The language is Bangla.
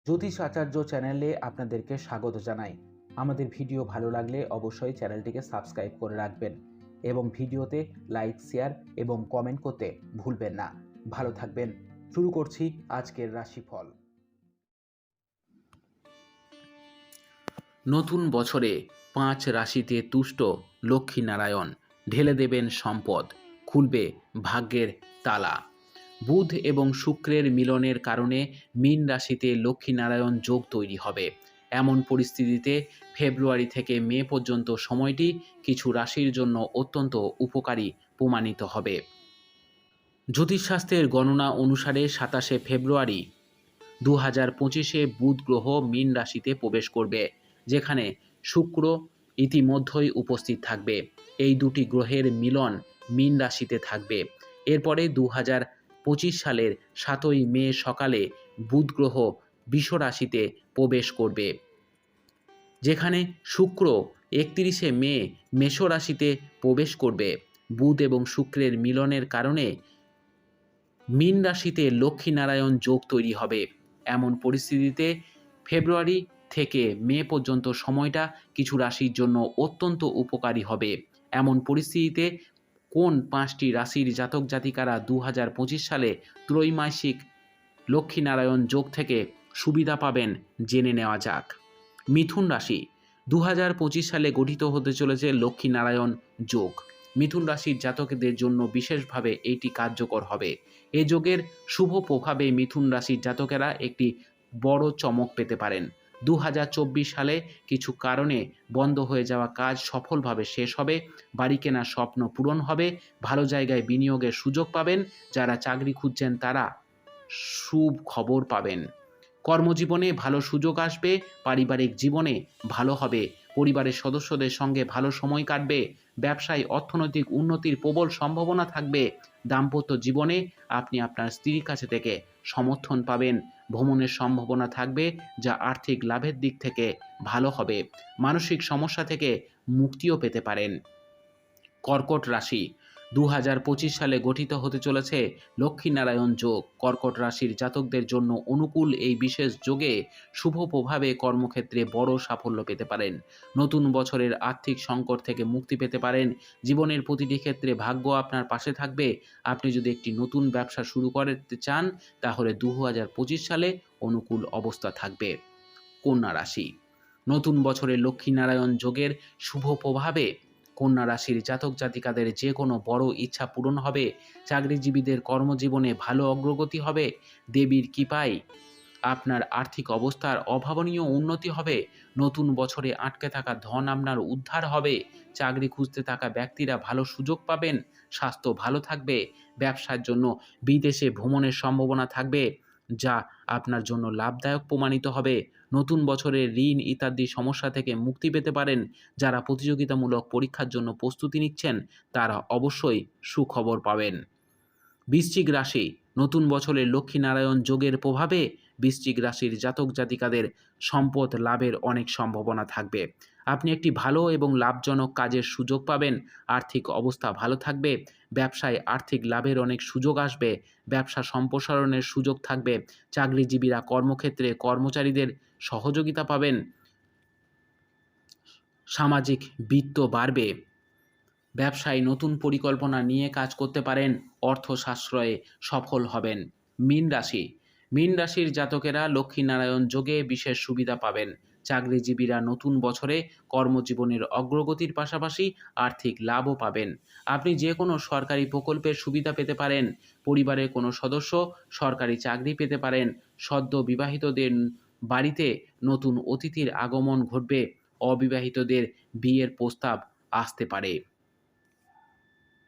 জ্যোতিষ আচার্য চ্যানেলে আপনাদেরকে স্বাগত জানাই। আমাদের ভিডিও ভালো লাগলে অবশ্যই চ্যানেলটিকে সাবস্ক্রাইব করে রাখবেন এবং ভিডিওতে লাইক, শেয়ার এবং কমেন্ট করতে ভুলবেন না। ভালো থাকবেন। শুরু করছি আজকের রাশিফল। নতুন বছরে 5 রাশিতে তুষ্ট লক্ষ্মীনারায়ণ ঢেলে দেবেন সম্পদ, খুলবে ভাগ্যের তালা। বুধ এবং শুক্রের মিলনের কারণে মীন রাশিতে লক্ষ্মীনারায়ণ যোগ তৈরি হবে। এমন পরিস্থিতিতে ফেব্রুয়ারি থেকে মে পর্যন্ত সময়টি কিছু রাশির জন্য অত্যন্ত উপকারী প্রমাণিত হবে। জ্যোতিষশাস্ত্রের গণনা অনুসারে 27শে ফেব্রুয়ারি 2025-এ বুধ গ্রহ মীন রাশিতে প্রবেশ করবে, যেখানে শুক্র ইতিমধ্যেই উপস্থিত থাকবে। এই দুটি গ্রহের মিলন মীন রাশিতে থাকবে। এরপরে 2025 সালের 7ই মে সকালে বুধ গ্রহ বৃষ রাশিতে প্রবেশ করবে, যেখানে শুক্র 31শে মে মেষ রাশিতে প্রবেশ করবে। বুধ এবং শুক্রের মিলনের কারণে মীন রাশিতে লক্ষ্মীনারায়ণ যোগ তৈরি হবে। এমন পরিস্থিতিতে ফেব্রুয়ারি থেকে মে পর্যন্ত সময়টা কিছু রাশির জন্য অত্যন্ত উপকারী হবে। এমন পরিস্থিতিতে কোন 5টি রাশির জাতক জাতিকারা 2025 সালে ত্রৈমাসিক লক্ষ্মীনারায়ণ যোগ থেকে সুবিধা পাবেন জেনে নেওয়া যাক। মিথুন রাশি 2025 সালে গঠিত হতে চলেছে লক্ষ্মীনারায়ণ যোগ। মিথুন রাশির জাতকদের জন্য বিশেষভাবে এইটি কার্যকর হবে। এ যোগের শুভ প্রভাবে মিথুন রাশির জাতকেরা একটি বড় চমক পেতে পারেন। 2024 সালে কিছু কারণে বন্ধ হয়ে যাওয়া কাজ সফলভাবে শেষ হবে, বাড়ি কেনার স্বপ্ন পূরণ হবে, ভালো জায়গায় বিনিয়োগের সুযোগ পাবেন, যারা চাকরি খুঁজছেন তারা শুভ খবর পাবেন। কর্মজীবনে ভালো সুযোগ আসবে, পারিবারিক জীবনে ভালো হবে, পরিবারের সদস্যদের সঙ্গে ভালো সময় কাটবে, ব্যবসায় অর্থনৈতিক উন্নতির প্রবল সম্ভাবনা থাকবে। দাম্পত্য জীবনে আপনি আপনার স্ত্রীর কাছে থেকে সমর্থন পাবেন, ভ্রমণের সম্ভাবনা থাকবে যা আর্থিক লাভের দিক থেকে ভালো হবে। মানসিক সমস্যা থেকে মুক্তিও পেতে পারেন। কর্কট রাশি 2025 সালে গঠিত হতে চলেছে লক্ষ্মীনারায়ণ যোগ। কর্কট রাশির জাতকদের জন্য অনুকূল এই বিশেষ যোগে শুভ প্রভাবে কর্মক্ষেত্রে বড় সাফল্য পেতে পারেন। নতুন বছরের আর্থিক সংকট থেকে মুক্তি পেতে পারেন। জীবনের প্রতিটি ক্ষেত্রে ভাগ্য আপনার পাশে থাকবে। আপনি যদি একটি নতুন ব্যবসা শুরু করতে চান তাহলে 2025 সালে অনুকূল অবস্থা থাকবে। কন্যা রাশি নতুন বছরে লক্ষ্মীনারায়ণ যোগের শুভ প্রভাবে কন্যা রাশির জাতক জাতিকাদের যে কোনো বড় ইচ্ছা পূরণ হবে। চাকরিজীবীদের কর্মজীবনে ভালো অগ্রগতি হবে। দেবীর কৃপায় আপনার আর্থিক অবস্থার অভাবনীয় উন্নতি হবে। নতুন বছরে আটকে থাকা ধন আপনার উদ্ধার হবে। চাকরি খুঁজতে থাকা ব্যক্তিরা ভালো সুযোগ পাবেন। স্বাস্থ্য ভালো থাকবে। ব্যবসার জন্য বিদেশে ভ্রমণের সম্ভাবনা থাকবে, যা আপনার জন্য লাভদায়ক প্রমাণিত হবে। নতুন বছরে ঋণ ইত্যাদি সমস্যা থেকে মুক্তি পেতে পারেন। যারা প্রতিযোগিতামূলক পরীক্ষার জন্য প্রস্তুতি নিচ্ছেন তারা অবশ্যই সুখবর পাবেন। বৃশ্চিক রাশি নতুন বছরের লক্ষ্মীনারায়ণ যোগের প্রভাবে বৃশ্চিক রাশির জাতক জাতিকাদের সম্পদ লাভের অনেক সম্ভাবনা থাকবে। আপনি একটি ভালো এবং লাভজনক কাজের সুযোগ পাবেন। আর্থিক অবস্থা ভালো থাকবে। ব্যবসায় আর্থিক লাভের অনেক সুযোগ আসবে। ব্যবসা সম্প্রসারণের সুযোগ থাকবে। চাকরিজীবীরা কর্মক্ষেত্রে কর্মচারীদের সহযোগিতা পাবেন। সামাজিক বৃত্ত বাড়বে। ব্যবসায় নতুন পরিকল্পনা নিয়ে কাজ করতে পারেন। অর্থ সাশ্রয়ে সফল হবেন। মীন রাশি মীন রাশির জাতকেরা লক্ষ্মীনারায়ণ যোগে বিশেষ সুবিধা পাবেন। চাকরিজীবীরা নতুন বছরে কর্মজীবনের অগ্রগতির পাশাপাশি আর্থিক লাভও পাবেন। আপনি যে কোনো সরকারি প্রকল্পের সুবিধা পেতে পারেন। পরিবারের কোনো সদস্য সরকারি চাকরি পেতে পারেন। সদ্য বিবাহিতদের বাড়িতে নতুন অতিথির আগমন ঘটবে। অবিবাহিতদের বিয়ের প্রস্তাব আসতে পারে।